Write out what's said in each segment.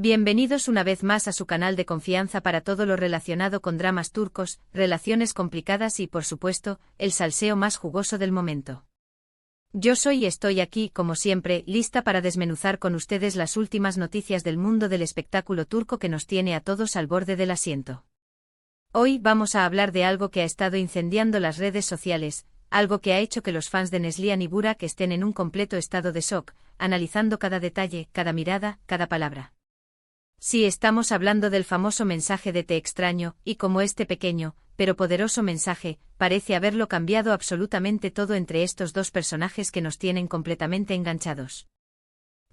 Bienvenidos una vez más a su canal de confianza para todo lo relacionado con dramas turcos, relaciones complicadas y, por supuesto, el salseo más jugoso del momento. Yo soy y estoy aquí, como siempre, lista para desmenuzar con ustedes las últimas noticias del mundo del espectáculo turco que nos tiene a todos al borde del asiento. Hoy vamos a hablar de algo que ha estado incendiando las redes sociales, algo que ha hecho que los fans de Neslihan y Burak estén en un completo estado de shock, analizando cada detalle, cada mirada, cada palabra. Sí, estamos hablando del famoso mensaje de "te extraño", y como este pequeño, pero poderoso mensaje, parece haberlo cambiado absolutamente todo entre estos dos personajes que nos tienen completamente enganchados.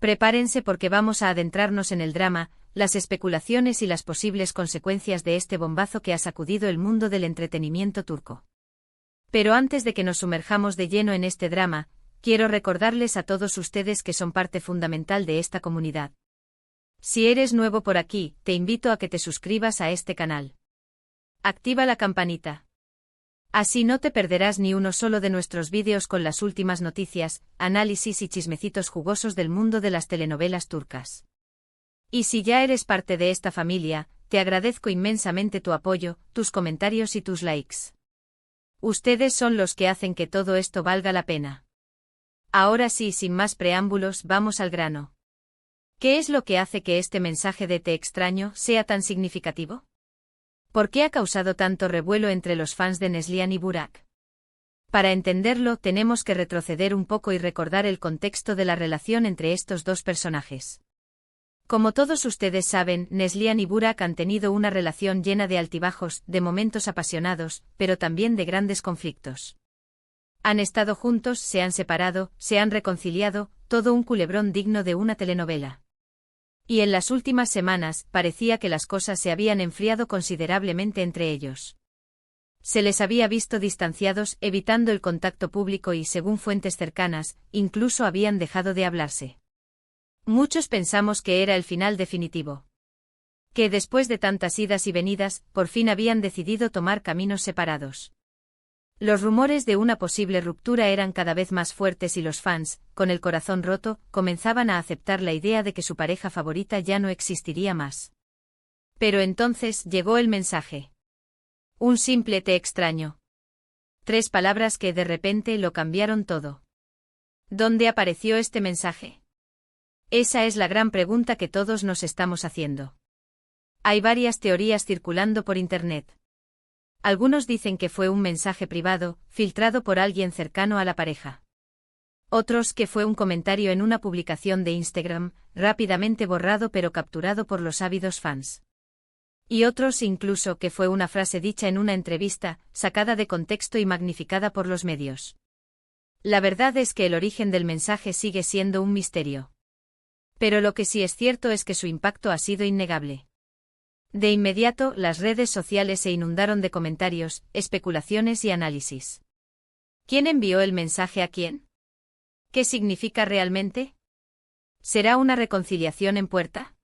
Prepárense porque vamos a adentrarnos en el drama, las especulaciones y las posibles consecuencias de este bombazo que ha sacudido el mundo del entretenimiento turco. Pero antes de que nos sumerjamos de lleno en este drama, quiero recordarles a todos ustedes que son parte fundamental de esta comunidad. Si eres nuevo por aquí, te invito a que te suscribas a este canal. Activa la campanita. Así no te perderás ni uno solo de nuestros vídeos con las últimas noticias, análisis y chismecitos jugosos del mundo de las telenovelas turcas. Y si ya eres parte de esta familia, te agradezco inmensamente tu apoyo, tus comentarios y tus likes. Ustedes son los que hacen que todo esto valga la pena. Ahora sí, sin más preámbulos, vamos al grano. ¿Qué es lo que hace que este mensaje de "te extraño" sea tan significativo? ¿Por qué ha causado tanto revuelo entre los fans de Neslihan y Burak? Para entenderlo, tenemos que retroceder un poco y recordar el contexto de la relación entre estos dos personajes. Como todos ustedes saben, Neslihan y Burak han tenido una relación llena de altibajos, de momentos apasionados, pero también de grandes conflictos. Han estado juntos, se han separado, se han reconciliado, todo un culebrón digno de una telenovela. Y en las últimas semanas, parecía que las cosas se habían enfriado considerablemente entre ellos. Se les había visto distanciados, evitando el contacto público y, según fuentes cercanas, incluso habían dejado de hablarse. Muchos pensamos que era el final definitivo. Que después de tantas idas y venidas, por fin habían decidido tomar caminos separados. Los rumores de una posible ruptura eran cada vez más fuertes y los fans, con el corazón roto, comenzaban a aceptar la idea de que su pareja favorita ya no existiría más. Pero entonces llegó el mensaje. Un simple "te extraño". 3 palabras que de repente lo cambiaron todo. ¿Dónde apareció este mensaje? Esa es la gran pregunta que todos nos estamos haciendo. Hay varias teorías circulando por internet. Algunos dicen que fue un mensaje privado, filtrado por alguien cercano a la pareja. Otros que fue un comentario en una publicación de Instagram, rápidamente borrado pero capturado por los ávidos fans. Y otros incluso que fue una frase dicha en una entrevista, sacada de contexto y magnificada por los medios. La verdad es que el origen del mensaje sigue siendo un misterio. Pero lo que sí es cierto es que su impacto ha sido innegable. De inmediato, las redes sociales se inundaron de comentarios, especulaciones y análisis. ¿Quién envió el mensaje a quién? ¿Qué significa realmente? ¿Será una reconciliación en puerta?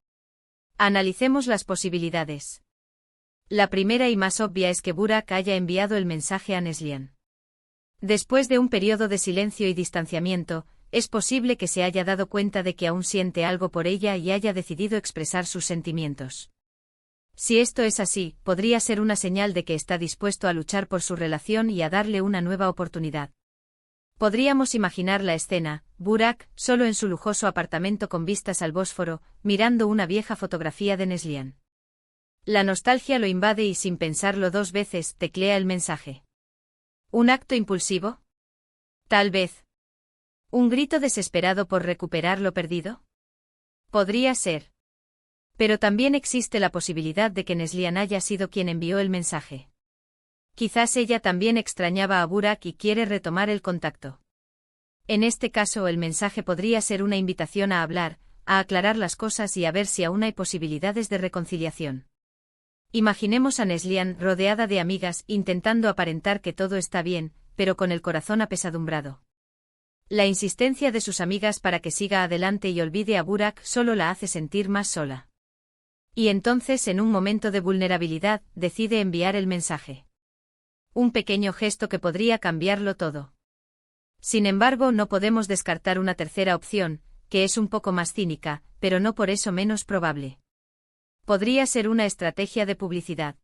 Analicemos las posibilidades. La primera y más obvia es que Burak haya enviado el mensaje a Neslihan. Después de un periodo de silencio y distanciamiento, es posible que se haya dado cuenta de que aún siente algo por ella y haya decidido expresar sus sentimientos. Si esto es así, podría ser una señal de que está dispuesto a luchar por su relación y a darle una nueva oportunidad. Podríamos imaginar la escena, Burak, solo en su lujoso apartamento con vistas al Bósforo, mirando una vieja fotografía de Neslihan. La nostalgia lo invade y sin pensarlo 2 veces, teclea el mensaje. ¿Un acto impulsivo? Tal vez. ¿Un grito desesperado por recuperar lo perdido? Podría ser. Pero también existe la posibilidad de que Neslihan haya sido quien envió el mensaje. Quizás ella también extrañaba a Burak y quiere retomar el contacto. En este caso, el mensaje podría ser una invitación a hablar, a aclarar las cosas y a ver si aún hay posibilidades de reconciliación. Imaginemos a Neslihan rodeada de amigas intentando aparentar que todo está bien, pero con el corazón apesadumbrado. La insistencia de sus amigas para que siga adelante y olvide a Burak solo la hace sentir más sola. Y entonces, en un momento de vulnerabilidad, decide enviar el mensaje. Un pequeño gesto que podría cambiarlo todo. Sin embargo, no podemos descartar una tercera opción, que es un poco más cínica, pero no por eso menos probable. Podría ser una estrategia de publicidad.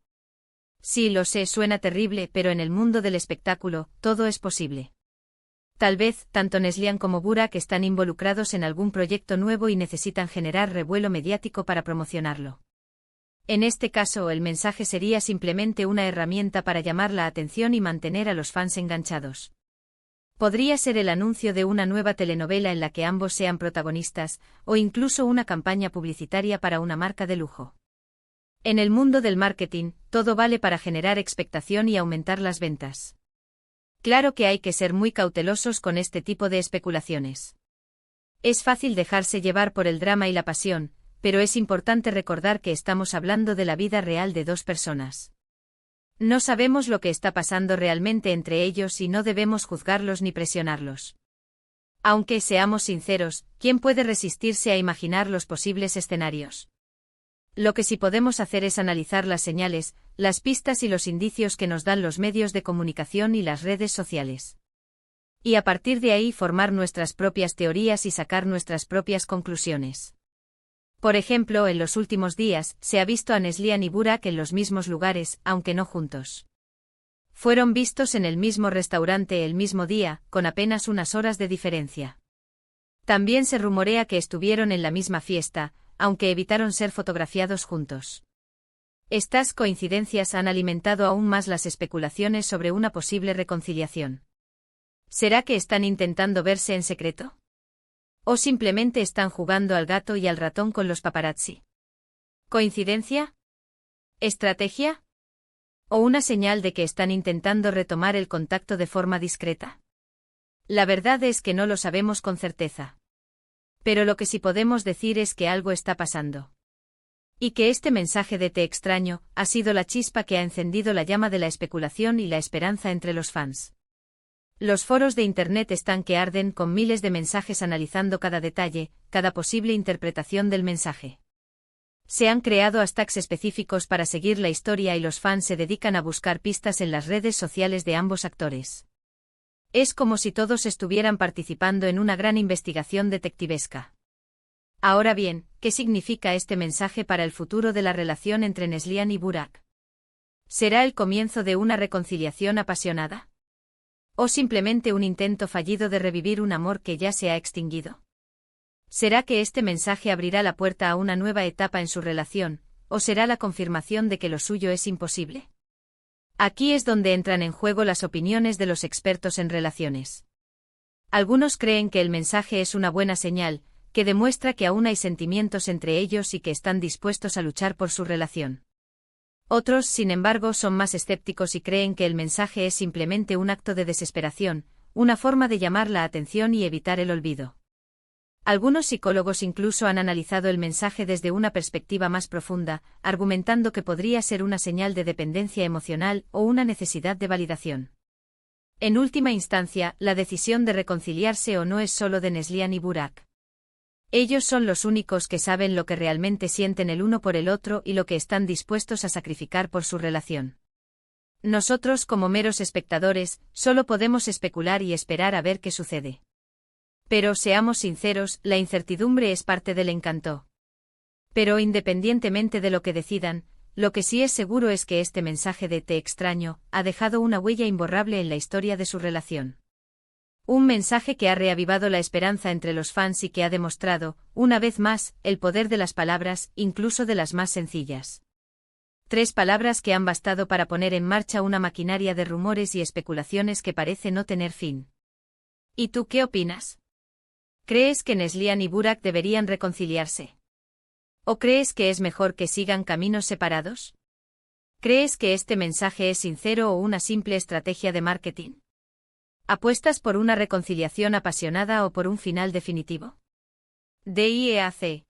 Sí, lo sé, suena terrible, pero en el mundo del espectáculo, todo es posible. Tal vez, tanto Neslihan como Burak están involucrados en algún proyecto nuevo y necesitan generar revuelo mediático para promocionarlo. En este caso, el mensaje sería simplemente una herramienta para llamar la atención y mantener a los fans enganchados. Podría ser el anuncio de una nueva telenovela en la que ambos sean protagonistas, o incluso una campaña publicitaria para una marca de lujo. En el mundo del marketing, todo vale para generar expectación y aumentar las ventas. Claro que hay que ser muy cautelosos con este tipo de especulaciones. Es fácil dejarse llevar por el drama y la pasión, pero es importante recordar que estamos hablando de la vida real de dos personas. No sabemos lo que está pasando realmente entre ellos y no debemos juzgarlos ni presionarlos. Aunque seamos sinceros, ¿quién puede resistirse a imaginar los posibles escenarios? Lo que sí podemos hacer es analizar las señales, las pistas y los indicios que nos dan los medios de comunicación y las redes sociales. Y a partir de ahí formar nuestras propias teorías y sacar nuestras propias conclusiones. Por ejemplo, en los últimos días, se ha visto a Neslihan y Burak en los mismos lugares, aunque no juntos. Fueron vistos en el mismo restaurante el mismo día, con apenas unas horas de diferencia. También se rumorea que estuvieron en la misma fiesta, aunque evitaron ser fotografiados juntos. Estas coincidencias han alimentado aún más las especulaciones sobre una posible reconciliación. ¿Será que están intentando verse en secreto? ¿O simplemente están jugando al gato y al ratón con los paparazzi? ¿Coincidencia? ¿Estrategia? ¿O una señal de que están intentando retomar el contacto de forma discreta? La verdad es que no lo sabemos con certeza. Pero lo que sí podemos decir es que algo está pasando. Y que este mensaje de Te extraño ha sido la chispa que ha encendido la llama de la especulación y la esperanza entre los fans. Los foros de Internet están que arden con miles de mensajes analizando cada detalle, cada posible interpretación del mensaje. Se han creado hashtags específicos para seguir la historia y los fans se dedican a buscar pistas en las redes sociales de ambos actores. Es como si todos estuvieran participando en una gran investigación detectivesca. Ahora bien, ¿qué significa este mensaje para el futuro de la relación entre Neslihan y Burak? ¿Será el comienzo de una reconciliación apasionada? ¿O simplemente un intento fallido de revivir un amor que ya se ha extinguido? ¿Será que este mensaje abrirá la puerta a una nueva etapa en su relación, o será la confirmación de que lo suyo es imposible? Aquí es donde entran en juego las opiniones de los expertos en relaciones. Algunos creen que el mensaje es una buena señal, que demuestra que aún hay sentimientos entre ellos y que están dispuestos a luchar por su relación. Otros, sin embargo, son más escépticos y creen que el mensaje es simplemente un acto de desesperación, una forma de llamar la atención y evitar el olvido. Algunos psicólogos incluso han analizado el mensaje desde una perspectiva más profunda, argumentando que podría ser una señal de dependencia emocional o una necesidad de validación. En última instancia, la decisión de reconciliarse o no es solo de Neslihan y Burak. Ellos son los únicos que saben lo que realmente sienten el uno por el otro y lo que están dispuestos a sacrificar por su relación. Nosotros, como meros espectadores, solo podemos especular y esperar a ver qué sucede. Pero, seamos sinceros, la incertidumbre es parte del encanto. Pero independientemente de lo que decidan, lo que sí es seguro es que este mensaje de Te extraño ha dejado una huella imborrable en la historia de su relación. Un mensaje que ha reavivado la esperanza entre los fans y que ha demostrado, una vez más, el poder de las palabras, incluso de las más sencillas. 3 palabras que han bastado para poner en marcha una maquinaria de rumores y especulaciones que parece no tener fin. ¿Y tú qué opinas? ¿Crees que Neslihan y Burak deberían reconciliarse? ¿O crees que es mejor que sigan caminos separados? ¿Crees que este mensaje es sincero o una simple estrategia de marketing? ¿Apuestas por una reconciliación apasionada o por un final definitivo? DIEAC